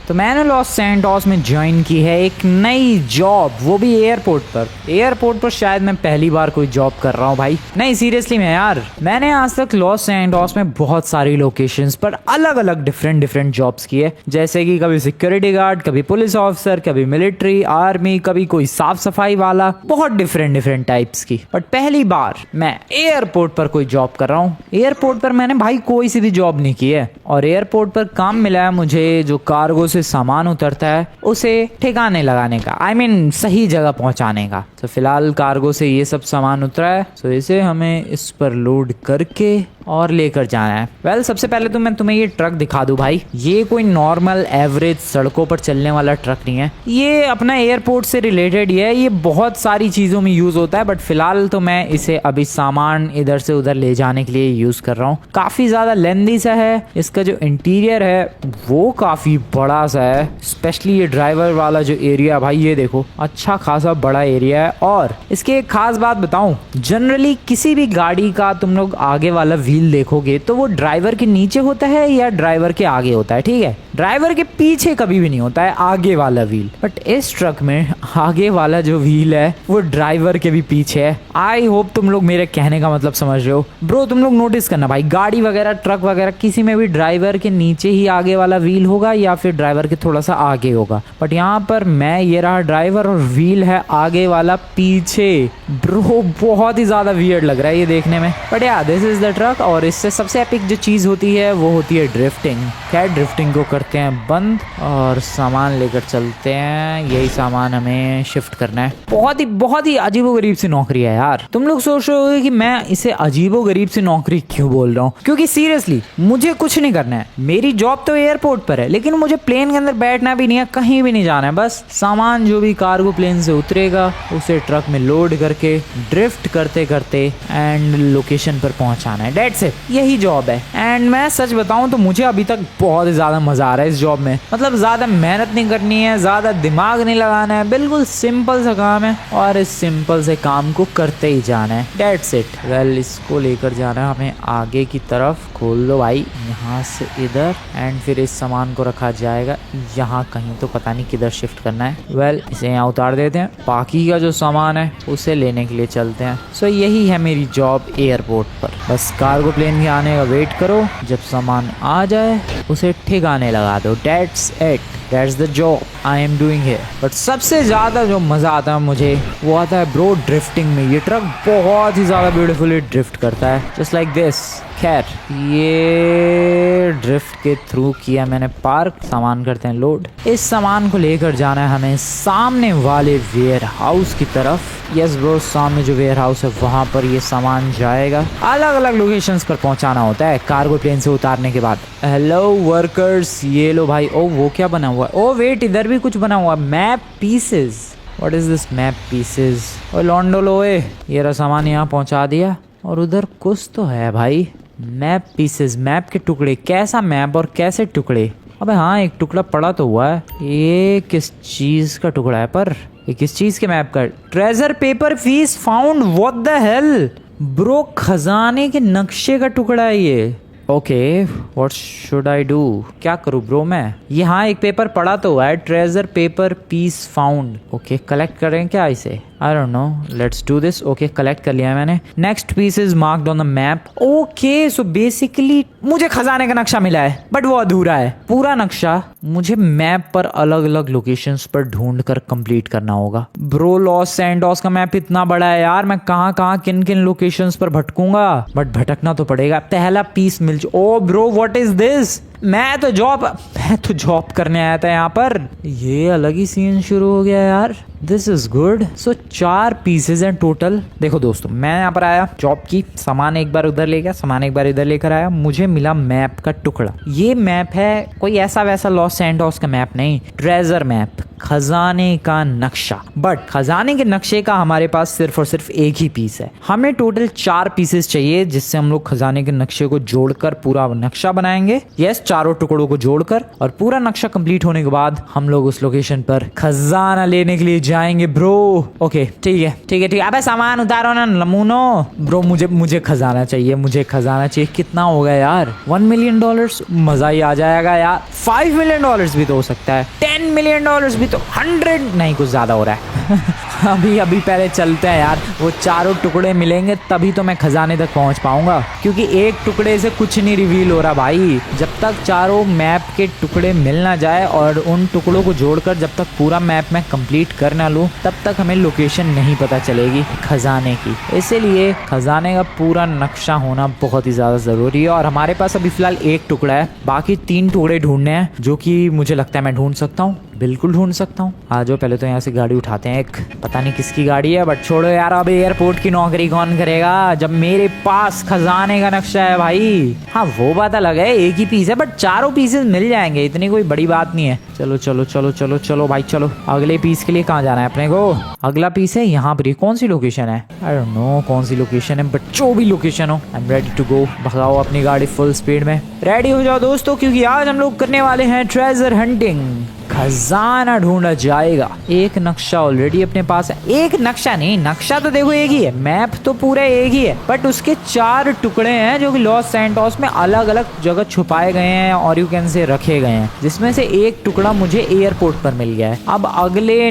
तो मैंने Los Santos में ज्वाइन की है एक नई जॉब, वो भी एयरपोर्ट पर। एयरपोर्ट पर शायद मैं पहली बार कोई जॉब कर रहा हूँ भाई। नहीं सीरियसली में यार, मैंने आज तक लॉस सैंटोस में बहुत सारी लोकेशंस पर अलग अलग डिफरेंट जॉब्स किए, जैसे कि कभी सिक्योरिटी गार्ड, कभी पुलिस ऑफिसर, कभी मिलिट्री, आर्मी, कभी कोई साफ सफाई वाला, बहुत डिफरेंट टाइप्स की। बट पहली बार मैं एयरपोर्ट पर कोई जॉब कर रहा हूँ। एयरपोर्ट पर मैंने भाई कोई सी भी जॉब नहीं की है, और एयरपोर्ट पर काम मिला है मुझे जो कार्गो से सामान उतरता है उसे ठिकाने लगाने का, I mean, सही जगह पहुंचाने का। तो फिलहाल कार्गो से ये सब सामान उतरा है, तो इसे हमें इस पर लोड करके और लेकर जाना है। वेल, सबसे पहले तो मैं तुम्हें ये ट्रक दिखा दूं भाई। ये कोई नॉर्मल एवरेज सड़कों पर चलने वाला ट्रक नहीं है, ये अपना एयरपोर्ट से रिलेटेड ही है। ये बहुत सारी चीज़ों में यूज़ होता है, बट फिलहाल तो मैं इसे अभी सामान इधर से उधर ले जाने के लिए यूज़ कर रहा हूँ। काफ़ी ज़्यादा लेंदी सा है, इसका जो इंटीरियर है वो काफ़ी बड़ा सा है, स्पेशली ये ड्राइवर वाला जो एरिया भाई, ये देखो अच्छा खासा बड़ा एरिया है। और इसकी एक खास बात बताऊं, जनरली किसी भी गाड़ी का तुम लोग आगे वाला व्हील देखोगे तो वो ड्राइवर के नीचे होता है या ड्राइवर के आगे होता है, ठीक है। ड्राइवर के पीछे कभी भी नहीं होता है आगे वाला व्हील, बट इस ट्रक में आगे वाला जो व्हील है वो ड्राइवर के भी पीछे है। आई होप तुम लोग मेरे कहने का मतलब समझ रहे हो। ब्रो तुम लोग नोटिस करना भाई, गाड़ी वगैरह ट्रक वगैरह किसी में भी ड्राइवर के नीचे ही आगे वाला व्हील होगा या फिर ड्राइवर के थोड़ा सा आगे होगा, बट यहाँ पर मैं ये रहा ड्राइवर और व्हील है आगे वाला पीछे। ब्रो बहुत ही ज्यादा वियर्ड लग रहा है ये देखने में, बट या दिस इज द ट्रक। और इससे सबसे एपिक जो चीज होती है वो होती है ड्रिफ्टिंग। खैर ड्रिफ्टिंग को करते हैं बंद और सामान लेकर चलते हैं। यही सामान हमें शिफ्ट करना है। बहुत ही अजीबोगरीब सी नौकरी है यार। तुम लोग सोच रहे होगे कि मैं इसे अजीबोगरीब सी नौकरी क्यों बोल रहा हूँ, क्योंकि सीरियसली मुझे कुछ नहीं करना है। मेरी जॉब तो एयरपोर्ट पर है, लेकिन मुझे प्लेन के अंदर बैठना भी नहीं है, कहीं भी नहीं जाना है। बस सामान जो भी कार्गो प्लेन से उतरेगा उसे ट्रक में लोड करके ड्रिफ्ट करते करते एंड लोकेशन पर पहुंचाना है। डेट्स इट, यही जॉब है। एंड मैं सच बताऊं तो मुझे अभी तक बहुत ही ज्यादा मजा आ रहा है इस जॉब में। मतलब ज्यादा मेहनत नहीं करनी है, ज्यादा दिमाग नहीं लगाना है, बिल्कुल सिंपल सा काम है और इस सिंपल से काम को करते ही जाना है। That's it. वेल, इसको लेकर जाना है हमें आगे की तरफ। खोल दो भाई, यहाँ से इधर, एंड फिर इस सामान को रखा जाएगा यहाँ कहीं, तो पता नहीं किधर शिफ्ट करना है। वेल, इसे यहाँ उतार देते हैं। बाकी का जो सामान है उसे लेने के लिए चलते हैं। सो यही है मेरी जॉब एयरपोर्ट पर। बस कार्गो प्लेन के आने का वेट करो, जब सामान आ जाए उसे ठिकाने लगा दो। That's it, that's the job I am doing here। But सबसे ज़्यादा जो मज़ा आता है मुझे वो आता है ब्रो ड्रिफ्टिंग में। ये ट्रक बहुत ही ज़्यादा ब्यूटीफुली ड्रिफ्ट करता है, जस्ट लाइक दिस। खैर ये ड्रिफ्ट के थ्रू किया मैंने पार्क। सामान करते हैं लोड। इस सामान को लेकर जाना है हमें सामने वाले वेयर हाउस की तरफ। यस ब्रो, सामने जो वेयर हाउस है वहाँ पर ये सामान जाएगा। अलग अलग लोकेशंस पर पहुँचाना होता है कार्गो प्लेन से उतारने के बाद। हेलो वर्कर्स, ये लो भाई। ओ वो क्या बना हुआ है? ओ वेट, इधर भी कुछ बना हुआ है। Map pieces. What is this map pieces? Oh लॉन्डोलोए, ये रहा सामान यहाँ पहुँचा दिया। और उधर कुछ तो है भाई, मैप पीसेस, मैप के टुकड़े। कैसा मैप और कैसे टुकड़े? अबे हाँ, एक टुकड़ा पड़ा तो हुआ है। ये किस चीज का टुकड़ा है? पर ये किस चीज के मैप का? Treasure paper piece found. What the hell bro, खजाने के नक्शे का टुकड़ा है ये। Okay, what should I do? क्या करूँ ब्रो मैं? यहाँ एक पेपर पड़ा तो हुआ है, treasure paper piece found. Okay, collect करें क्या इसे? I don't know, let's do this. Okay, collect कर लिया मैंने। Next piece is marked on the map. Okay, so basically मुझे खजाने का नक्शा मिला है, बट वो अधूरा है। पूरा नक्शा मुझे मैप पर अलग अलग लोकेशंस पर ढूंढ कर कंप्लीट करना होगा। ब्रो लॉस सैंटोस का मैप इतना बड़ा है यार, मैं कहाँ कहाँ किन किन लोकेशंस पर भटकूंगा, बट भटकना तो पड़ेगा। पहला पीस मिल oh bro, what is this? मैं तो जॉब करने आया था यहाँ पर। ये अलग ही सीन शुरू हो गया यार। This is good. So 4 pieces हैं टोटल। देखो दोस्तों, मैं यहाँ पर आया जॉब की, सामान एक बार उधर ले गया, सामान एक बार इधर लेकर आया। मुझे मिला मैप का टुकड़ा। ये मैप है कोई ऐसा वैसा लॉस सैंटोस का मैप नहीं, ट्रेजर मैप। खजाने का नक्शा। बट खजाने के नक्शे का हमारे पास सिर्फ और सिर्फ एक ही पीस है। हमें टोटल 4 पीसेस चाहिए जिससे हम लोग खजाने के नक्शे को जोड़कर पूरा नक्शा बनाएंगे। यस, चारों टुकड़ों को जोड़कर, और पूरा नक्शा कंप्लीट होने के बाद हम लोग उस लोकेशन पर खजाना लेने के लिए जाएंगे ब्रो। ओके ठीक है ठीक है ठीक है। अबे सामान उतारो ना लमूनो। ब्रो मुझे खजाना चाहिए, मुझे खजाना चाहिए। कितना होगा यार? $1 मिलियन? मजा ही आ जाएगा यार। $5 मिलियन भी तो हो सकता है, $10 मिलियन भी तो, 100 नहीं, कुछ ज्यादा हो रहा है। अभी पहले चलते हैं यार। वो चारों टुकड़े मिलेंगे तभी तो मैं खजाने तक पहुंच पाऊंगा, क्योंकि एक टुकड़े से कुछ नहीं रिवील हो रहा भाई। जब तक चारों मैप के टुकड़े मिल ना जाए और उन टुकड़ों को जोड़कर जब तक पूरा मैप मैं कंप्लीट कर ना लूं, तब तक हमें लोकेशन नहीं पता चलेगी खजाने की। इसीलिए खजाने का पूरा नक्शा होना बहुत ही ज्यादा जरूरी है। और हमारे पास अभी फिलहाल एक टुकड़ा है, बाकी 3 टुकड़े ढूंढने हैं, जो कि मुझे लगता है मैं ढूंढ सकता हूँ, बिल्कुल ढूंढ सकता हूँ। आ जाओ, पहले तो यहाँ से गाड़ी उठाते हैं। एक पता नहीं किसकी गाड़ी है, बट छोड़ो यार। अब एयरपोर्ट की नौकरी कौन करेगा जब मेरे पास खजाने का नक्शा है भाई। हाँ वो बात अलग है, एक ही पीस है, बट चारों पीसेस मिल जाएंगे, इतनी कोई बड़ी बात नहीं है। चलो चलो चलो चलो चलो भाई चलो। अगले पीस के लिए कहाँ जाना है अपने को? अगला पीस है यहाँ पर। कौन सी लोकेशन है? आई डोंट नो कौन सी लोकेशन है, बट जो भी लोकेशन हो, I am ready to go. भगाओ अपनी गाड़ी फुल स्पीड में। रेडी हो जाओ दोस्तों, क्योंकि आज हम लोग करने वाले हैं ट्रेजर हंटिंग। खजाना ढूंढा जाएगा। एक नक्शा ऑलरेडी अपने पास है। एक नक्शा नहीं, नक्शा तो देखो एक ही है, मैप तो पूरा एक ही है, बट उसके 4 टुकड़े हैं जो कि लॉस सैंटोस में अलग अलग जगह छुपाए गए हैं और यू कैन से रखे गए हैं, जिसमें से एक टुकड़ा मुझे एयरपोर्ट पर मिल गया है। अब अगले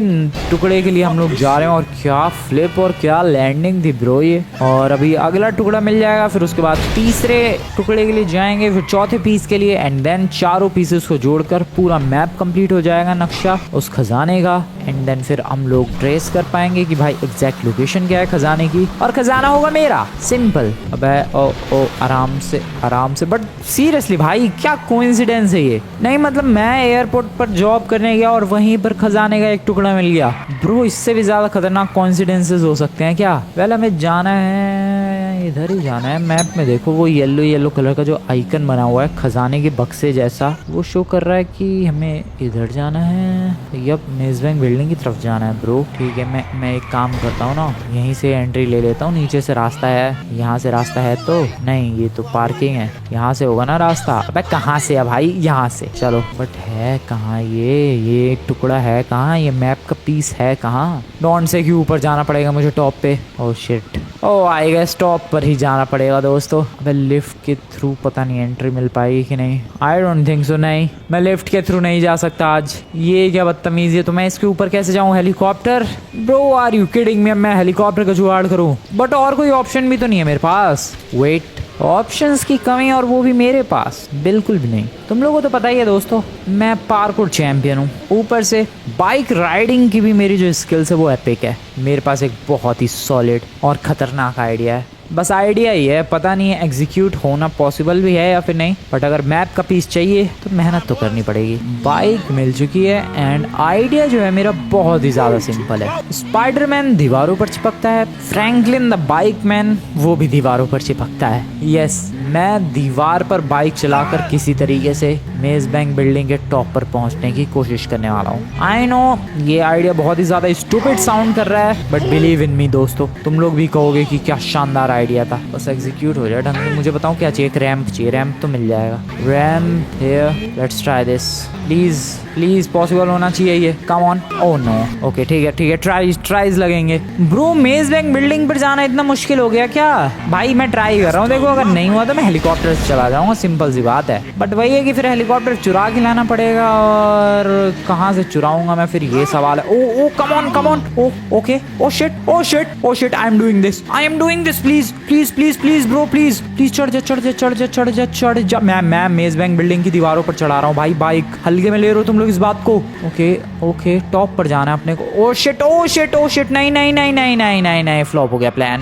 टुकड़े के लिए हम लोग जा रहे हैं, और क्या फ्लिप और क्या लैंडिंग थी ब्रो ये। और अभी अगला टुकड़ा मिल जाएगा, फिर उसके बाद तीसरे टुकड़े के लिए जाएंगे, फिर चौथे पीस के लिए, एंड देन चारों पीसेस को जोड़कर पूरा मैप कंप्लीट हो जाएगा नक्शा उस खजाने का। एंड देन फिर हम लोग ट्रेस कर पाएंगे कि भाई एग्जैक्ट लोकेशन क्या है खजाने की, और खजाना होगा मेरा। सिंपल। अबे ओ आराम से। बट सीरियसली भाई क्या कोइंसिडेंस है ये। नहीं मतलब मैं एयरपोर्ट पर जॉब करने गया और वहीं पर खजाने का एक टुकड़ा मिल गया। ब्रो इससे भी ज्यादा खतरनाक कोइंसिडेंसेस हो सकते हैं क्या? वेल हमें जाना है, इधर ही जाना है। मैप में देखो वो येलो कलर का जो आइकन बना हुआ है खजाने के बक्से जैसा, वो शो कर रहा है कि हमें इधर जाना है। यप, मेज बैंक बिल्डिंग की तरफ जाना है ब्रो। ठीक है, मैं एक काम करता हूँ ना, यहीं से एंट्री ले लेता हूँ। नीचे से रास्ता है, यहाँ से रास्ता है तो नहीं, ये तो पार्किंग है, यहाँ से होगा ना रास्ता। अबे कहाँ से है भाई? यहाँ से। चलो, बट है कहाँ ये एक टुकड़ा है कहाँ? ये मैप का पीस है कहाँ? डॉन्ट से क्यों ऊपर जाना पड़ेगा मुझे टॉप पे। Oh shit, oh I guess top पर ही जाना पड़ेगा दोस्तों। अबे लिफ्ट के थ्रू पता नहीं एंट्री मिल पाएगी कि नहीं। I don't think so. नहीं, मैं लिफ्ट के थ्रू नहीं जा सकता आज। ये क्या बदतमीजी है। तो मैं इसके ऊपर कैसे जाऊं? Helicopter? Bro are you kidding me? मैं हेलीकॉप्टर का जुगाड़ करूं? बट और कोई ऑप्शन भी तो नहीं है मेरे पास। वेट, ऑप्शंस की कमी, और वो भी मेरे पास बिल्कुल भी नहीं। तुम लोगों को तो पता ही है दोस्तों, मैं पार्कोर चैंपियन हूँ। ऊपर से बाइक राइडिंग की भी मेरी जो स्किल्स है वो एपिक है। मेरे पास एक बहुत ही सॉलिड और खतरनाक आइडिया है। बस आइडिया ही है, पता नहीं है एग्जीक्यूट होना पॉसिबल भी है या फिर नहीं, बट अगर मैप का पीस चाहिए तो मेहनत तो करनी पड़ेगी। बाइक मिल चुकी है, एंड आइडिया जो है मेरा बहुत ही ज्यादा सिंपल है। स्पाइडरमैन दीवारों पर चिपकता है, फ्रैंकलिन द बाइक मैन वो भी दीवारों पर चिपकता है। यस, मैं दीवार पर बाइक चलाकर किसी तरीके से मेज बैंक बिल्डिंग के टॉप पर पहुंचने की कोशिश करने वाला हूँ। आई नो ये आइडिया बहुत ही ज्यादा स्टूपिड साउंड कर रहा है, बट बिलीव इन मी दोस्तों, तुम लोग भी कहोगे कि क्या शानदार आइडिया था। बस एग्जीक्यूट हो जाए ढंग से। मुझे बताओ क्या चाहिए? एक रैंप चाहिए। रैंप तो मिल जाएगा। Ramp here, let's try this. Please possible होना चाहिए ये। Come on. Oh no. Okay ठीक है, ट्राइज लगेंगे। ब्रो मेज बैंक बिल्डिंग पर जाना इतना मुश्किल हो गया क्या? भाई मैं ट्राई कर रहा हूँ, देखो अगर नहीं हुआ तो मैं हेलीकॉप्टर से चला जाऊंगा, सिंपल सी बात है। बट वही है कि फिर हेलीकॉप्टर चुरा के लाना पड़ेगा, और कहाँ से चुराऊंगा मैं फिर, ये सवाल है। Oh come on. Okay, oh shit, I am doing this, please bro, please चढ़ जा। मैं मेज बैंक बिल्डिंग की दीवारों पर चढ़ा रहा हूँ भाई बाइक। हल्के में ले रहे हो तुम लोग इस बात को। ओके, टॉप पर जाना है अपने को। ओ शिट, नहीं, फ्लॉप हो गया प्लान।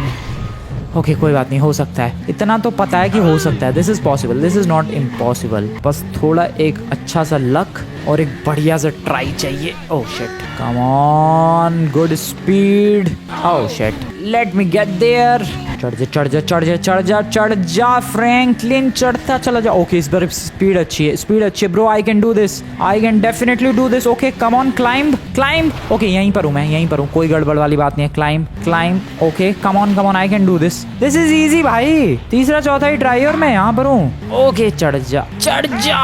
ओके कोई बात नहीं, हो सकता है, इतना तो पता है कि हो सकता है। This is possible, this is not impossible. बस थोड़ा एक अच्छा सा लक और एक बढ़िया सा ट्राई चाहिए। Oh shit, come on, good speed. Oh shit, let me get there. चढ़ जा चढ़ जा चढ़ जा चढ़ जा चढ़ जा फ्रैंकलिन, चढ़ता चला जा। ओके इस बार स्पीड अच्छी है, स्पीड अच्छी है bro. I can do this, I can definitely do this. Okay come on, climb climb. Okay यहीं पर हूँ मैं, यहीं पर हूँ, कोई गड़बड़ वाली बात नहीं है। Climb climb. Okay come on, I can do this, this is easy भाई। तीसरा चौथा ही ट्राई और मैं यहाँ पर हूँ। ओके चढ़ जा चढ़ जा।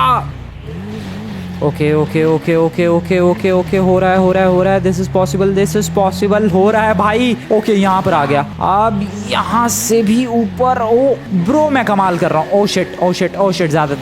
Okay okay okay okay okay okay okay हो रहा है हो रहा है हो रहा है। दिस इज पॉसिबल हो रहा है भाई। ओके यहाँ पर आ गया। अब यहाँ से भी ऊपर। ओ ब्रो मैं कमाल कर रहा हूँ। Oh shit oh shit oh shit, ज़्यादा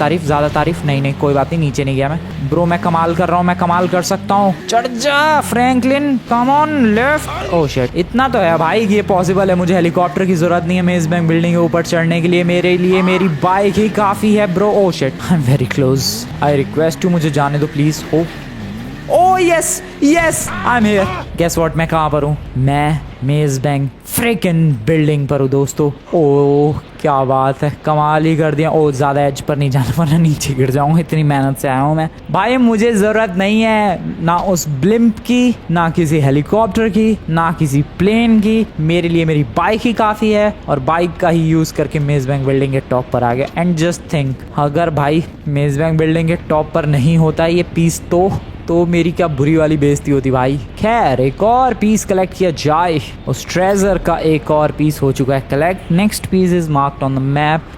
तारीफ। नहीं कोई बात नहीं, नीचे नहीं गया मैं ब्रो। मैं कमाल कर रहा हूँ, मैं कमाल कर सकता हूँ। चढ़ जा Franklin, come on left. Oh shit इतना तो है भाई, ये पॉसिबल है। मुझे हेलीकॉप्टर की जरूरत नहीं है मेज बैंक बिल्डिंग के ऊपर चढ़ने के लिए। मेरे लिए मेरी बाइक ही काफ़ी है bro. Oh shit I am very close, I request you मुझे जाने दो please. Oh yes yes I am here. Guess what, मैं कहाँ पर हूँ? मैं मेज बैंक फ्रिकन बिल्डिंग पर हूँ दोस्तों। ओ क्या बात है, कमाल ही कर दिया। ओ ज़्यादा एज पर नहीं जाना वरना नीचे गिर जाऊंगा, इतनी मेहनत से आया हूँ मैं भाई। मुझे ज़रूरत नहीं है ना उस ब्लिम्प की, ना किसी हेलीकॉप्टर की, ना किसी प्लेन की। मेरे लिए मेरी बाइक ही काफ़ी है और बाइक का ही यूज़ करके मेज बैंक बिल्डिंग के टॉप पर आ गया। एंड जस्ट थिंक, अगर भाई मेज बैंक बिल्डिंग के टॉप पर नहीं होता ये पीस तो मेरी क्या बुरी वाली बेइज्जती होती भाई। खैर एक और पीस कलेक्ट किया जाए। उस ट्रेजर का एक और पीस हो चुका है collect. Next piece is marked on the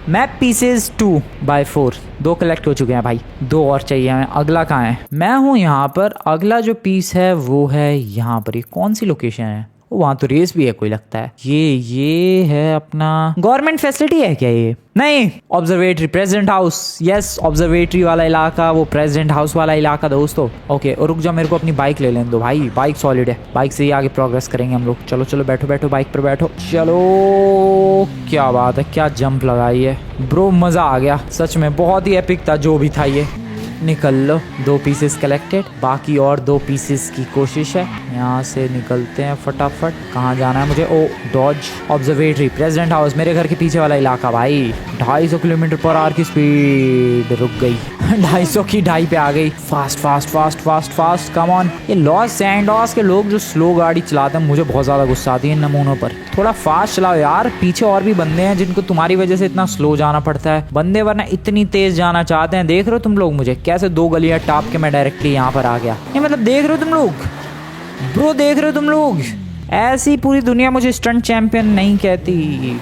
map pieces 2/4। 2 कलेक्ट हो चुके हैं भाई, 2 और चाहिए हमें। अगला कहाँ है? मैं हूँ यहाँ पर। अगला जो पीस है वो है यहाँ पर। ये कौन सी लोकेशन है? वहाँ तो रेस भी है कोई लगता है। ये है अपना गवर्नमेंट फैसिलिटी है क्या ये? नहीं, observatory, president house. Yes observatory वाला इलाका, वो प्रेसिडेंट हाउस वाला इलाका दोस्तों। ओके और रुक जाओ, मेरे को अपनी बाइक ले लेने दो भाई। बाइक सॉलिड है, बाइक से ही आगे प्रोग्रेस करेंगे हम लोग। चलो चलो बैठो बैठो, बाइक पर बैठो। चलो क्या बात है, क्या जंप लगाई है ब्रो, मजा आ गया सच में। बहुत ही एपिक था जो भी था ये। निकल लो, 2 पीसेस कलेक्टेड, बाकी और 2 पीसेस की कोशिश है। यहाँ से निकलते हैं फटाफट। कहाँ जाना है मुझे? ओ डॉज ऑब्जर्वेटरी, प्रेसिडेंट हाउस, मेरे घर के पीछे वाला इलाका भाई। 250 किलोमीटर पर आवर की स्पीड, रुक गई 250 की 2.5 पे आ गई। Fast fast fast fast fast, come on. ये लॉस सैंडोस के लोग जो स्लो गाड़ी चलाते हैं, मुझे बहुत ज़्यादा गुस्सा आती है इन नमूनों पर। थोड़ा फास्ट चलाओ यार, पीछे और भी बंदे हैं जिनको तुम्हारी वजह से इतना स्लो जाना पड़ता है। बंदे वरना इतनी तेज जाना चाहते हैं। देख रहे हो तुम लोग मुझे कैसे 2 गलियां टाप के मैं डायरेक्टली यहाँ पर आ गया। ये मतलब देख रहे हो तुम लोग ब्रो, देख रहे हो तुम लोग? ऐसी पूरी दुनिया मुझे स्टंट चैंपियन नहीं कहती।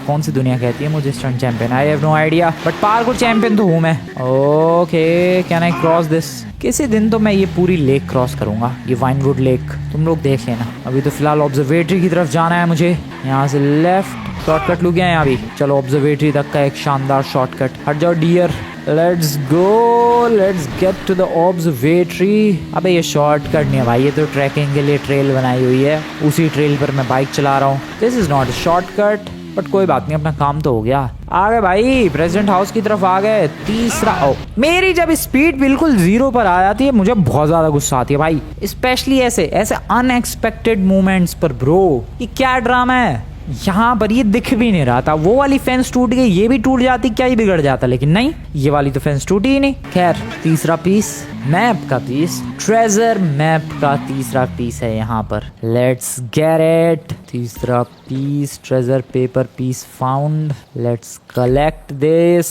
कौन सी दुनिया कहती है मुझे stunt champion? I have no idea, but parkour champion तो हूँ मैं। Okay can I cross this? किसी दिन तो मैं ये पूरी लेक क्रॉस करूंगा, ये वाइनवुड लेक। तुम लोग देख लेना। अभी तो फिलहाल ऑब्जर्वेटरी की तरफ जाना है मुझे। यहाँ से लेफ्ट शॉर्टकट लू गया यहाँ भी। चलो ऑब्जर्वेटरी तक का एक शानदार शॉर्टकट। हट जाओ dear, let's go, let's get to the observatory. अबे ये शॉर्टकट नहीं है भाई, ये तो ट्रैकिंग के लिए ट्रेल बनाई हुई है। उसी ट्रेल पर मैं बाइक चला रहा हूँ। This is not a shortcut, but कोई बात नहीं, अपना काम तो हो गया। आ गए भाई, प्रेसिडेंट हाउस की तरफ आ गए। तीसरा मेरी जब स्पीड बिल्कुल 0 पर आ जाती है मुझे बहुत ज्यादा गुस्सा आती है भाई, स्पेशली ऐसे अनएक्सपेक्टेड मोमेंट्स पर ब्रो। ये क्या ड्रामा है यहाँ पर? ये दिख भी नहीं रहा था। वो वाली फेंस टूट गई, ये भी टूट जाती, क्या ही बिगड़ जाता, लेकिन नहीं, ये वाली तो फेंस टूटी ही नहीं। खैर तीसरा पीस, मैप का पीस, ट्रेजर मैप का तीसरा पीस है यहाँ पर। Let's get it. तीसरा piece, treasure paper piece found. Let's collect this.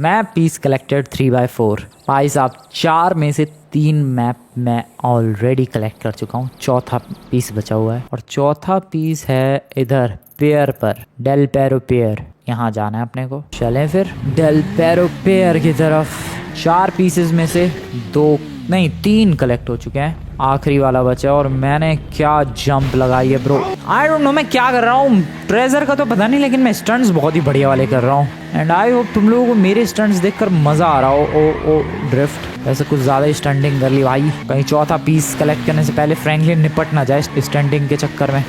Map piece collected 3/4। भाई साहब 4 में से 3 मैप मैं ऑलरेडी कलेक्ट कर चुका हूँ। चौथा पीस बचा हुआ है और चौथा पीस है इधर पेयर पर, डेल पेरो पेयर। यहाँ जाना है अपने को। चलें फिर डेल पेरो पेयर की तरफ। 4 पीसेस में से 3 कलेक्ट हो चुके हैं, आखिरी वाला बचा और मैंने क्या जंप लगाई है ब्रो। आई डोंट नो मैं क्या कर रहा हूँ, ट्रेजर का तो पता नहीं, लेकिन मैं स्टंट्स बहुत ही बढ़िया वाले कर रहा हूँ। एंड आई होप तुम लोगों को मेरे स्टंट्स देखकर मजा आ रहा हो। ओ ड्रिफ्ट, वैसे कुछ ज्यादा स्टंटिंग कर ली भाई। कहीं चौथा पीस कलेक्ट करने से पहले फ्रैंकलिन निपट ना जाए स्टंटिंग के चक्कर में।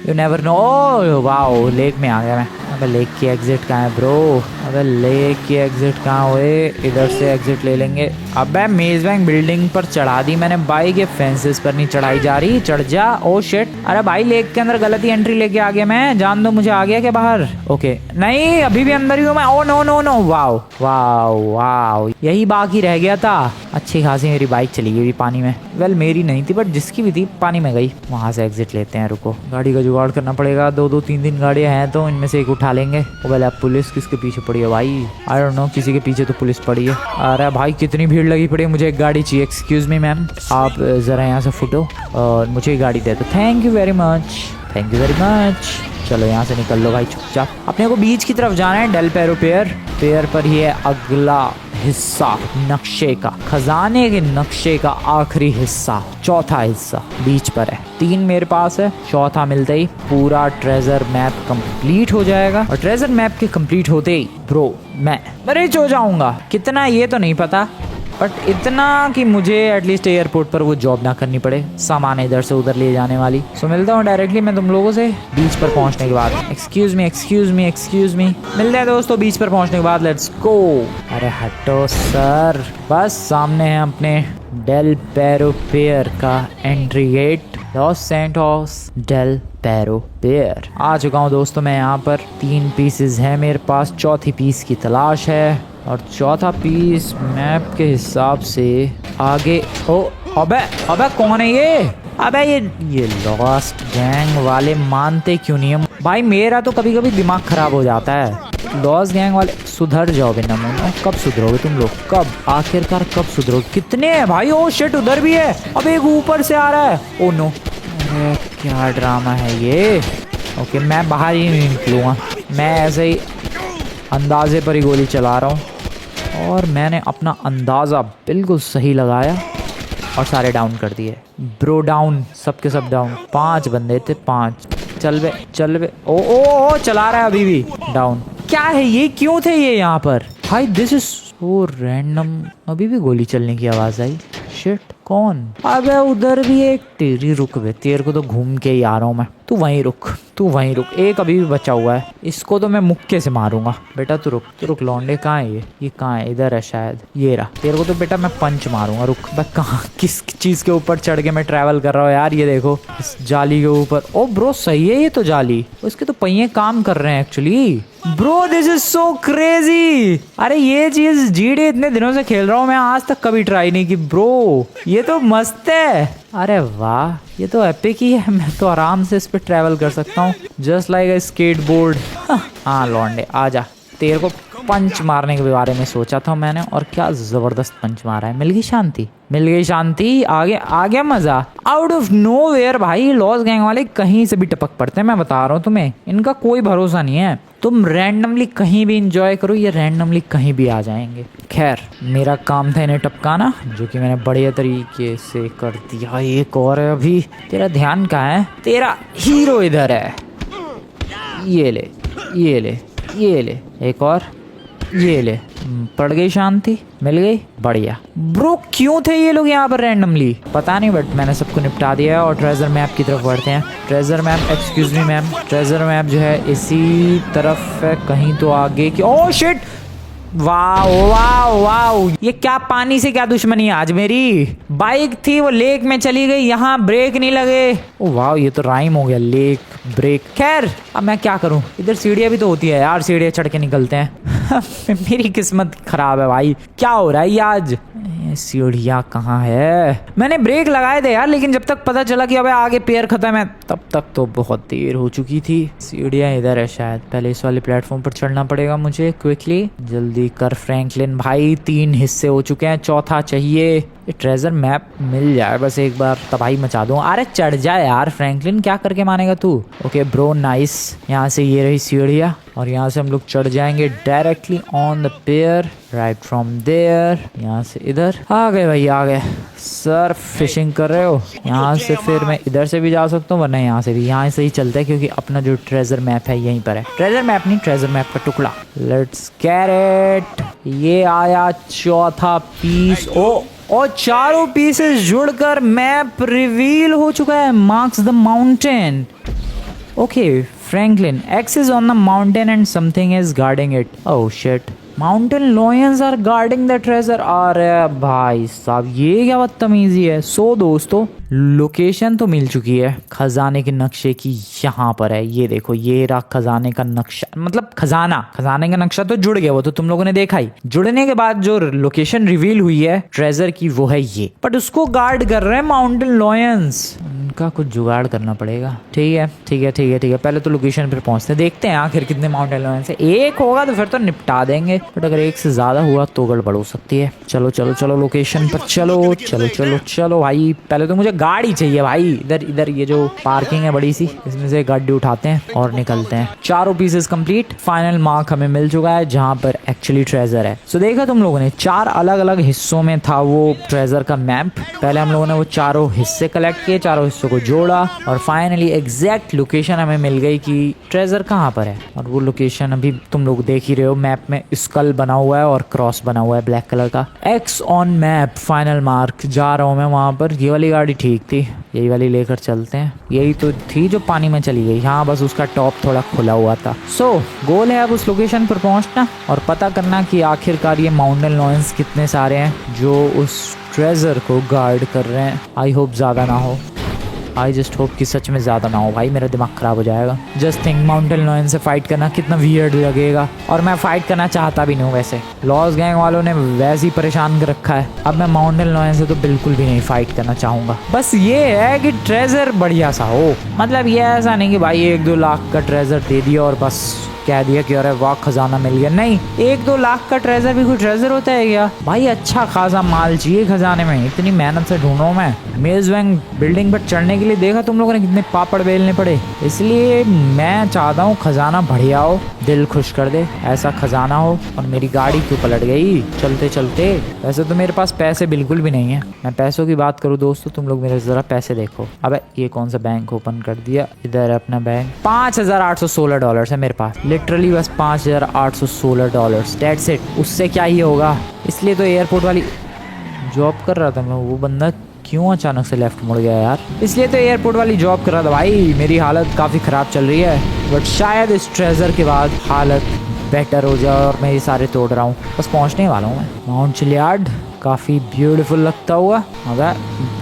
You never know. Wow lake में आ गया मैं। अबे लेक की एग्जिट कहाँ है ब्रो? अबे लेक की एग्जिट कहाँ हुए? इधर से एग्जिट ले लेंगे। अबे मेज बैंक बिल्डिंग पर चढ़ा दी मैंने बाइक, ये फेंसेस पर नहीं चढ़ाई जा रही। चढ़ जा। ओ शिट, अरे भाई लेक के अंदर गलती एंट्री लेके आ गया मैं। जान दो मुझे, आ गया क्या बाहर? ओके नहीं, अभी भी अंदर ही हूँ मैं। Oh no no no, wow wow wow, यही बाकी रह गया था। अच्छी खासी मेरी बाइक चली गई पानी में। वेल मेरी नहीं थी बट जिसकी भी थी पानी में गई। वहां से एग्जिट लेते हैं, रुको गाड़ी का जुगाड़ करना पड़ेगा। दो तीन गाड़ियां हैं तो इनमें से एक उठा लेंगे। ओ वेल अब पुलिस किसके पीछे पड़ी है भाई? आई डोंट नो, किसी के पीछे तो पुलिस पड़ी है। अरे भाई कितनी भीड़ लगी पड़ी है। मुझे एक गाड़ी चाहिए। एक्सक्यूज मी मैम, आप जरा यहाँ से फुटो और मुझे गाड़ी दे दो। Thank you very much, thank you very much. चलो यहाँ से निकल लो भाई चुपचाप। अपने को बीच की तरफ जाना है, डेल पैरो पेयर पर ही है अगला हिस्सा नक्शे का, खजाने के नक्शे का आखिरी हिस्सा, चौथा हिस्सा बीच पर है। 3 मेरे पास है, चौथा मिलते ही पूरा ट्रेजर मैप कंप्लीट हो जाएगा। और ट्रेजर मैप के कंप्लीट होते ही ब्रो मैं रिच हो जाऊंगा। कितना ये तो नहीं पता, बट इतना कि मुझे एटलीस्ट एयरपोर्ट पर वो जॉब ना करनी पड़े, सामान इधर से उधर ले जाने वाली। सो मिलता हूँ डायरेक्टली मैं तुम लोगों से बीच पर पहुंचने के बाद। Excuse me excuse me excuse me, मिलते हैं दोस्तों बीच पर पहुंचने के बाद। Let's go. अरे हटो सर, बस सामने है अपने डेल पैरो पेयर का entry gate, Los Santos Del Perro pier. आ चुका हूँ दोस्तों मैं यहाँ पर। 3 पीसेस है मेरे पास, चौथी पीस की तलाश है और चौथा पीस मैप के हिसाब से आगे। ओ अबे अबे कौन है ये? अबे ये लॉस्ट गैंग वाले मानते क्यों नहीं है भाई? मेरा तो कभी कभी दिमाग खराब हो जाता है। लॉस्ट गैंग वाले सुधर जाओ बिना मुन्ना। कब सुधरोगे तुम लोग? कब आखिरकार कब सुधरोगे? कितने हैं भाई? ओ शिट, उधर भी है। अब एक ऊपर से आ रहा है। ओ नो, अरे क्या ड्रामा है ये। ओके मैं बाहर ही नहीं निकलूंगा, मैं ऐसे ही अंदाजे पर ही गोली चला रहा हूँ। और मैंने अपना अंदाज़ा बिल्कुल सही लगाया और सारे डाउन कर दिए ब्रो। डाउन, सबके सब डाउन। 5 बंदे थे, 5। चल बे। ओ चला रहा है अभी भी। डाउन। क्या है ये? क्यों थे ये यहाँ पर भाई? This is so random. अभी भी गोली चलने की आवाज आई। शिट, कौन? अबे उधर भी एक। तेरी रुक बे, तेरे को तो घूम के ही आ रहा हूँ मैं। तू वहीं रुक। एक अभी भी बचा हुआ है, इसको तो मैं मुक्के से मारूंगा। बेटा तू रुक लौंडे। कहाँ है ये कहाँ है? इधर है शायद, ये रहा। तेरे को तो बेटा मैं पंच मारूंगा। रुक बे, कहाँ किस चीज के ऊपर चढ़ के मैं ट्रैवल कर रहा हूँ यार? ये देखो इस जाली के ऊपर। ओ ब्रो सही है ये तो जाली, उसके तो पहिए काम कर रहे हैं actually. Bro this is so crazy. अरे ये चीज जीडी इतने दिनों से खेल रहा हूँ मैं, आज तक कभी ट्राई नहीं की ब्रो। ये तो मस्त है। अरे वाह, ये तो एपिक ही है। मैं तो आराम से इस पे ट्रैवल कर सकता हूँ, जस्ट लाइक अ स्केटबोर्ड। हाँ लौंडे आजा, तेरे को पंच मारने के बारे में सोचा था मैंने और क्या जबरदस्त पंच मारा है। मिल गई शांति। आ गया मजा। आउट ऑफ नोवेयर भाई लॉस गैंग वाले कहीं से भी टपक पड़ते हैं, मैं बता रहा हूँ तुम्हें। इनका कोई भरोसा नहीं है। तुम रैंडमली कहीं भी इंजॉय करो, ये रैंडमली कहीं भी आ जाएंगे। खैर मेरा काम था इन्हें टपकाना, जो कि मैंने बढ़िया तरीके से कर दिया। एक और है अभी। तेरा ध्यान कहाँ है? तेरा हीरो इधर है। ये ले एक और। ये ले, पड़ गई शांति। मिल गई, बढ़िया। ब्रो क्यों थे ये लोग यहाँ पर रैंडमली? पता नहीं, बट मैंने सबको निपटा दिया है और ट्रेजर मैप की तरफ बढ़ते हैं। Treasure map, excuse me ma'am, treasure map जो है इसी तरफ है कहीं तो आगे की। ओह शिट, वाओ, ये क्या पानी से क्या दुश्मनी है आज मेरी? बाइक थी वो लेक में चली गई, यहाँ ब्रेक नहीं लगे। ओ वाओ, ये तो राइम हो गया, लेक ब्रेक। खैर अब मैं क्या करूं? इधर सीढ़ियां भी तो होती है यार, सीढ़ियां चढ़ के निकलते हैं। मेरी किस्मत खराब है भाई, क्या हो रहा है ये आज? सीढ़ियाँ कहाँ है? मैंने ब्रेक लगाए थे यार, लेकिन जब तक पता चला कि अबे आगे पेयर खत्म है तब तक तो बहुत देर हो चुकी थी। सीढ़ियाँ इधर है शायद, पहले इस वाले प्लेटफॉर्म पर चढ़ना पड़ेगा मुझे। क्विकली जल्दी कर फ्रैंकलिन भाई, 3 हिस्से हो चुके हैं, चौथा चाहिए। ये ट्रेजर मैप मिल जाए बस एक बार, तबाही मचा दूं। अरे चढ़ जाए यार फ्रैंकलिन, क्या करके मानेगा तू? Okay bro nice. यहाँ से ये रही सीढ़ियाँ और यहाँ से हम लोग चढ़ जाएंगे directly on the pier, right from there. यहाँ से इधर आ गए भाई, आ गए। सर फिशिंग कर रहे हो? यहाँ से फिर मैं इधर से भी जा सकता हूँ, वरना यहाँ से भी। यहाँ से ही चलता है क्योंकि अपना जो ट्रेजर मैप है यहीं पर है। ट्रेजर मैप नहीं, ट्रेजर मैप का टुकड़ा। Let's get it. ये आया चौथा पीस। और चारों पीसेस जुड़कर मैप रिवील हो चुका है। Marks the mountain. Okay Franklin, X is on the mountain and something is guarding it. Oh shit. Mountain lions are guarding the treasure. अरे भाई साहब ये क्या बदतमीजी है। सो दोस्तों लोकेशन तो मिल चुकी है खजाने के नक्शे की, यहाँ पर है। ये देखो ये रहा खजाने का नक्शा, मतलब खजाने का नक्शा तो जुड़ गया, वो तो तुम लोगों ने देखा ही। जुड़ने के बाद जो लोकेशन रिवील हुई है ट्रेजर की वो है ये, बट उसको गार्ड कर रहे हैं माउंटेन लॉयंस। उनका कुछ जुगाड़ करना पड़ेगा। ठीक है ठीक है ठीक है ठीक है, पहले तो लोकेशन पर पहुंचते हैं, देखते हैं आखिर कितने माउंटेन लॉयंस है। एक होगा तो फिर तो निपटा देंगे, बट अगर एक से ज्यादा हुआ तो गड़बड़ हो सकती है। चलो चलो चलो लोकेशन पर चलो चलो चलो चलो भाई। पहले तो मुझे गाड़ी चाहिए भाई। इधर इधर ये जो पार्किंग है बड़ी सी, इसमें से गाड़ी उठाते हैं और निकलते हैं। चारों पीसेस कंप्लीट। फाइनल मार्क हमें मिल चुका है जहाँ पर एक्चुअली ट्रेजर है। सो देखा तुम लोगों ने 4 अलग अलग हिस्सों में था वो ट्रेजर का मैप। पहले हम लोगों ने वो चारों हिस्से कलेक्ट किए, चारों हिस्सों को जोड़ा और फाइनली एग्जैक्ट लोकेशन हमें मिल गई कि ट्रेजर कहाँ पर है। और वो लोकेशन अभी तुम लोग देख ही रहे हो, मैप में स्कल बना हुआ है और क्रॉस बना हुआ है ब्लैक कलर का। X on map. Final mark. जा रहा हूँ मैं वहाँ पर। ये वाली गाड़ी ठीक थी, यही वाली लेकर चलते हैं। यही तो थी जो पानी में चली गई। हाँ बस उसका टॉप थोड़ा खुला हुआ था। सो गोल है अब उस लोकेशन पर पहुंचना और पता करना कि आखिरकार ये माउंटेन लॉयंस कितने सारे हैं जो उस ट्रेजर को गार्ड कर रहे हैं। आई होप ज़्यादा ना हो। आई जस्ट होप कि सच में ज़्यादा ना हो भाई, मेरा दिमाग ख़राब हो जाएगा। जस्ट थिंक माउंटेन लॉयन से फाइट करना कितना वियर्ड लगेगा, और मैं फाइट करना चाहता भी नहीं हूँ। वैसे लॉस गैंग वालों ने वैसे ही परेशान कर रखा है, अब मैं माउंटेन लॉयन से तो बिल्कुल भी नहीं फाइट करना चाहूँगा। बस ये है कि ट्रेजर बढ़िया सा हो, मतलब ये ऐसा नहीं कि भाई 1-2 लाख का ट्रेजर दे दिया और बस कह दिया कि अरे वाह खजाना मिल गया। नहीं, 1-2 लाख का ट्रेजर भी कोई ट्रेजर होता है क्या भाई? अच्छा खासा माल चाहिए खजाने में। इतनी मेहनत से ढूंढो मैं मेज वैंग बिल्डिंग पर चढ़ने के लिए। देखा तुम लोगों ने कितने पापड़ बेलने पड़े। इसलिए मैं चाहता हूँ खजाना बढ़िया हो, दिल खुश कर दे ऐसा खजाना हो। और मेरी गाड़ी क्यों पलट गई चलते चलते? वैसे तो मेरे पास पैसे बिल्कुल भी नहीं है। मैं पैसों की बात करूँ दोस्तों, तुम लोग मेरे जरा पैसे देखो। अबे ये कौन सा बैंक ओपन कर दिया? इधर है अपना बैंक। $5,816 है मेरे पास, लिटरली बस $5,816। That's it. उससे क्या ही होगा। इसलिए तो एयरपोर्ट वाली जॉब कर रहा था मैं। वो बंदा क्यों अचानक से लेफ्ट मुड़ गया यार? इसलिए तो एयरपोर्ट वाली जॉब कर रहा था भाई। मेरी हालत काफ़ी ख़राब चल रही है, बट शायद इस ट्रेजर के बाद हालत बेटर हो जाए। और मैं ये सारे तोड़ रहा हूँ, बस पहुँचने वाला हूँ मैं। माउंट चिलियार्ड काफ़ी ब्यूटीफुल लगता हुआ। मगर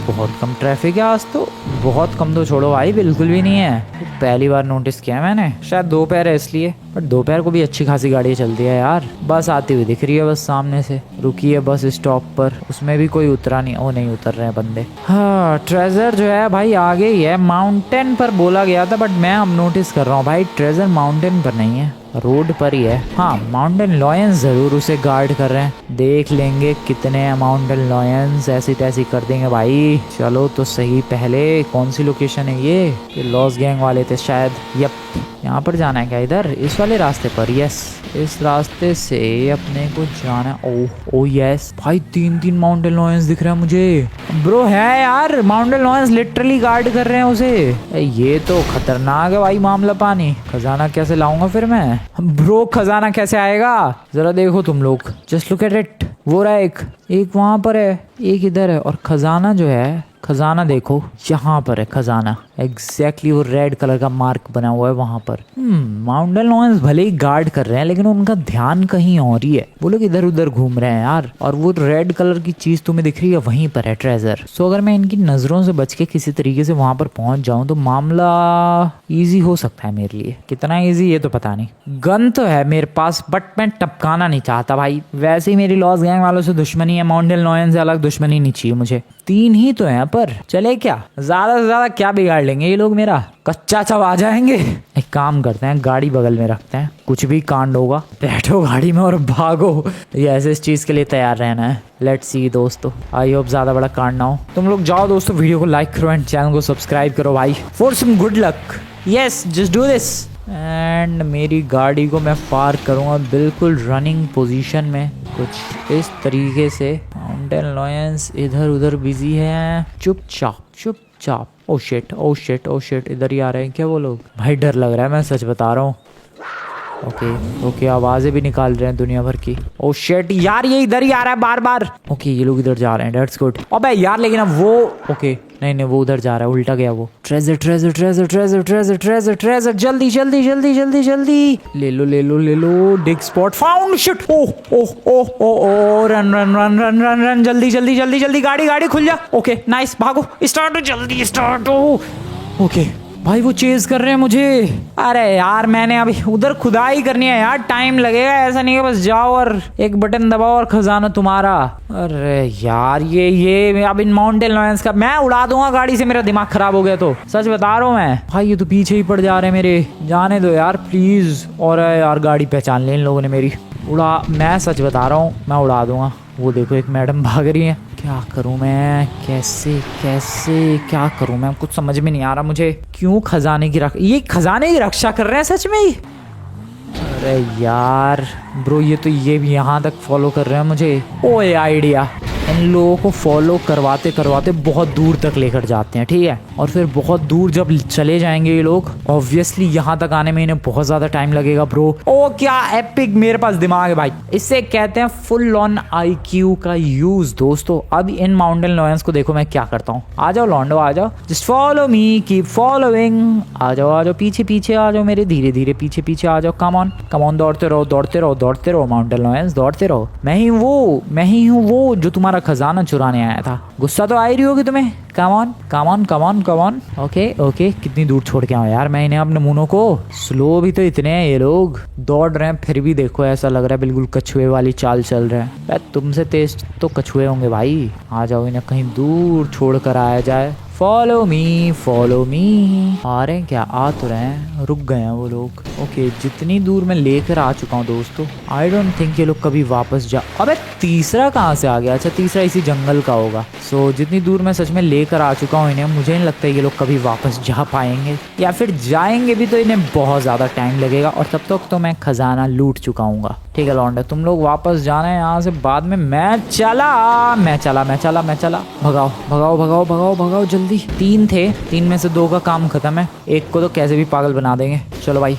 बहुत कम ट्रैफिक है आज तो। बहुत कम तो छोड़ो भाई, बिल्कुल भी नहीं है। पहली बार नोटिस किया मैंने, शायद दोपहर है इसलिए। बट दोपहर को भी अच्छी खासी गाड़ी चलती है यार। बस आती हुई दिख रही है बस सामने से, रुकी है बस स्टॉप पर। उसमें भी कोई उतरा नहीं। ओ नहीं, उतर रहे हैं बंदे। हाँ ट्रेजर जो है भाई आगे ही है। माउंटेन पर बोला गया था, बट मैं अब नोटिस कर रहा हूँ भाई ट्रेजर माउंटेन पर नहीं है, रोड पर ही है। हाँ माउंटेन लॉयंस जरूर उसे गार्ड कर रहे हैं। देख लेंगे कितने माउंटेन लॉयंस, ऐसी तैसी कर देंगे भाई। चलो तो सही। पहले कौन सी लोकेशन है ये लॉस गैंग वाले थे शायद। यप, यहाँ पर जाना है क्या? इधर इस वाले रास्ते पर। यस, इस रास्ते से अपने को जाना है। ओ यस भाई, 3 माउंटेन लॉयंस दिख रहे हैं मुझे। ब्रो है यार, माउंटेन लॉयंस लिटरली गार्ड कर रहे हैं उसे। ये तो खतरनाक है भाई मामला। पानी खजाना कैसे लाऊंगा फिर मैं? ब्रो खजाना कैसे आएगा जरा देखो तुम लोग। Just look at it. वो रहा एक वहां पर है, एक इधर है। और खजाना जो है, खजाना देखो यहाँ पर है खजाना। एग्जैक्टली वो रेड कलर का मार्क बना हुआ है वहां पर। माउंटेन लॉयंस भले ही गार्ड कर रहे हैं, लेकिन उनका ध्यान कहीं और ही है। वो लोग इधर उधर घूम रहे हैं यार। और वो रेड कलर की चीज तुम्हें दिख रही है, वहीं पर है ट्रेजर। सो अगर मैं इनकी नजरों से बच के किसी तरीके से वहां पर पहुंच जाऊं तो मामला इजी हो सकता है मेरे लिए। कितना इजी ये तो पता नहीं। गन तो है मेरे पास, बट मैं टपकाना नहीं चाहता भाई। वैसे ही मेरी लॉस गैंग वालों से दुश्मनी है, माउंटेन लॉयंस से अलग दुश्मनी नहीं चाहिए मुझे। 3 ही तो है, पर चले क्या, ज्यादा से ज्यादा क्या बिगाड़ लेंगे ये लोग मेरा? कच्चा चब आ जाएंगे। एक काम करते हैं, गाड़ी बगल में रखते हैं, कुछ भी कांड होगा बैठो गाड़ी में और भागो। ये ऐसे इस चीज के लिए तैयार रहना है। लेट्स सी दोस्तों, आई होप ज्यादा बड़ा कांड ना हो। तुम लोग जाओ दोस्तों, वीडियो को लाइक करो एंड चैनल को सब्सक्राइब करो भाई, for some good luck. Yes, just do this. And मेरी गाड़ी को मैं पार्क करूँगा बिल्कुल रनिंग पोजीशन में, कुछ इस तरीके से। माउंटेन लॉयंस इधर उधर बिजी है, चुपचाप। ओ शिट, इधर ही आ रहे हैं क्या वो लोग? भाई डर लग रहा है, मैं सच बता रहा हूँ। ओके ओके, आवाजें भी निकाल रहे हैं दुनिया भर की। ओ शिट यार, ये इधर ही आ रहा है बार बार। ओके ये लोग इधर जा रहे हैं, दैट्स गुड। अबे यार लेकिन अब वो ओके नहीं वो उधर जा रहा है, उल्टा गया वो। Treasure treasure treasure treasure treasure treasure treasure, जल्दी जल्दी जल्दी जल्दी जल्दी, ले लो ले लो ले लो। Dig spot found, shit. Oh oh oh oh, run run run run run run, जल्दी जल्दी जल्दी जल्दी, गाड़ी गाड़ी खुल जा। ओके नाइस, भागो, स्टार्ट, जल्दी स्टार्ट हो। ओके भाई वो चेज कर रहे हैं मुझे। अरे यार मैंने अभी उधर खुदाई करनी है यार, टाइम लगेगा, ऐसा नहीं है बस जाओ और एक बटन दबाओ और खजाना तुम्हारा। अरे यार ये अब इन माउंटेन लॉयंस का मैं उड़ा दूंगा गाड़ी से, मेरा दिमाग खराब हो गया तो सच बता रहा हूँ मैं। भाई ये तो पीछे ही पड़ जा रहे हैं मेरे, जाने दो यार प्लीज। और यार गाड़ी पहचान ली इन लोगों ने मेरी, उड़ा, मैं सच बता रहा हूँ मैं उड़ा दूंगा। वो देखो एक मैडम भाग रही है, क्या करूं मैं, कैसे कैसे क्या करूं मैं, कुछ समझ में नहीं आ रहा मुझे। क्यों खजाने की ये खजाने की रक्षा कर रहे हैं सच में ही। अरे यार ब्रो ये तो ये भी यहाँ तक फॉलो कर रहे हैं मुझे। ओए आइडिया, इन लोगों को फॉलो करवाते करवाते बहुत दूर तक लेकर जाते हैं, ठीक है। और फिर बहुत दूर जब चले जाएंगे ये लोग, ऑब्वियसली यहाँ तक आने में इन्हें बहुत ज्यादा टाइम लगेगा ब्रो। ओ क्या एपिक मेरे पास दिमाग है भाई, इसे कहते हैं फुल ऑन IQ का यूज दोस्तों। अब इन माउंटेन लॉयंस को देखो मैं क्या करता हूँ। आ जाओ लॉन्डो आ जाओ, just follow me, keep following. आ जाओ पीछे पीछे आ जाओ मेरे, धीरे धीरे पीछे पीछे आ जाओ। कम ऑन दौड़ते रहो दौड़ते रहो दौड़ते रहो माउंटेन लॉयंस, दौड़ते रहो। मैं ही हूँ वो जो तुम्हारा खजाना चुराने आया था। गुस्सा तो आ ही रही होगी तुम्हें। Come on come on come on come on. Okay कितनी दूर छोड़ के आऊं यार मैं इन्हें अपने मुनों को। स्लो भी तो इतने हैं ये लोग, दौड़ रहे हैं फिर भी देखो ऐसा लग रहा है बिल्कुल कछुए वाली चाल चल रहे हैं। तुमसे तेज तो कछुए होंगे भाई। आ जाओ इन्हें कहीं दूर छोड़ कर आया जाए। Follow me. आ रहे हैं क्या, आ तो रहे हैं, रुक गए हैं वो लोग। ओके जितनी दूर मैं लेकर आ चुका हूँ दोस्तों, आई डोंट थिंक ये लोग कभी वापस जा। अबे तीसरा कहाँ से आ गया, अच्छा तीसरा इसी जंगल का होगा। सो जितनी दूर मैं सच में लेकर आ चुका हूँ इन्हें, मुझे नहीं लगता ये लोग कभी वापस जा पाएंगे, या फिर जाएंगे भी तो इन्हें बहुत ज्यादा टाइम लगेगा और तब तक तो मैं खजाना लूट चुका हूँ। ठीक है लौंडे, तुम लोग वापस जाना है यहाँ से, बाद में मैं चला। भगाओ जल्दी। 3 थे, 3 में से 2 का काम खत्म है, एक को तो कैसे भी पागल बना देंगे। चलो भाई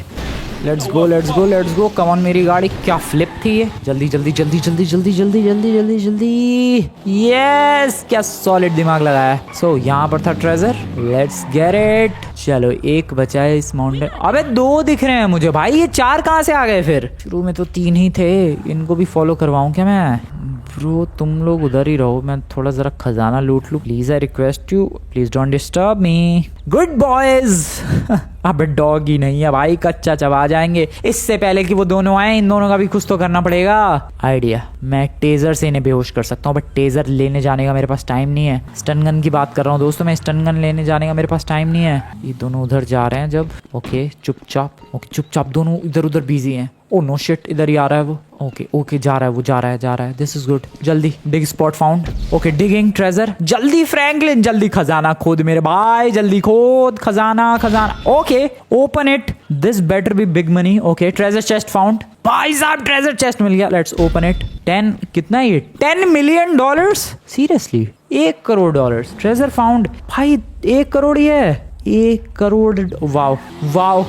लेट्स गो। कम ऑन मेरी गाड़ी, क्या फ्लिप थी ये। जल्दी यस, क्या सॉलिड दिमाग लगाया। सो यहाँ पर था ट्रेजर, लेट्स गेट इट। चलो एक बचा है इस माउंटेन। अबे 2 दिख रहे हैं मुझे भाई, ये 4 कहाँ से आ गए फिर। शुरू में तो 3 ही थे, इनको भी फॉलो करवाऊं क्या मैं। ब्रो तुम लोग उधर ही रहो, मैं थोड़ा जरा खजाना लूट लूं please, I request you, please don't disturb me. Good boys. अब डॉग ही नहीं है भाई, कच्चा चबा जाएंगे। इससे पहले कि वो दोनों आए, इन दोनों का भी कुछ तो करना पड़ेगा। आइडिया, मैं टेजर से इन्हें बेहोश कर सकता हूँ, बट टेजर लेने जाने का मेरे पास टाइम नहीं है। स्टन गन की बात कर रहा हूँ दोस्तों मैं, स्टन गन लेने जाने का मेरे पास टाइम नहीं है। ये दोनों उधर जा रहे हैं जब, ओके चुपचाप दोनों इधर उधर बिजी हैं। ओ नो शिट, इधर ही आ रहा है वो। ओके जा रहा है, दिस इज गुड। जल्दी dig spot found. Okay digging treasure, जल्दी फ्रैंकलिन, जल्दी खजाना खोद मेरे भाई, जल्दी खोद खजाना। Okay open it, this better be big money. Okay treasure chest found, भाई साहब ट्रेजर चेस्ट मिल गया, लेट्स ओपन इट। 10 कितना है ये, $10 million, seriously $1 crore treasure found भाई। 1 करोड़ ही है, 1 करोड़। वाओ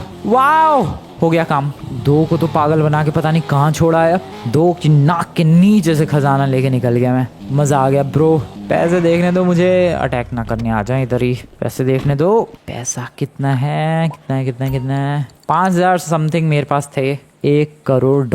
हो गया काम। 2 को तो पागल बना के पता नहीं कहाँ छोड़ा है, 2 की नाक के नीचे से खजाना लेके निकल गया मैं। मजा आ गया ब्रो। पैसे देखने दो मुझे, अटैक ना करने आ जाए इधर ही। पैसे देखने दो, पैसा कितना है 5,000 समथिंग मेरे पास थे। $1 करोड़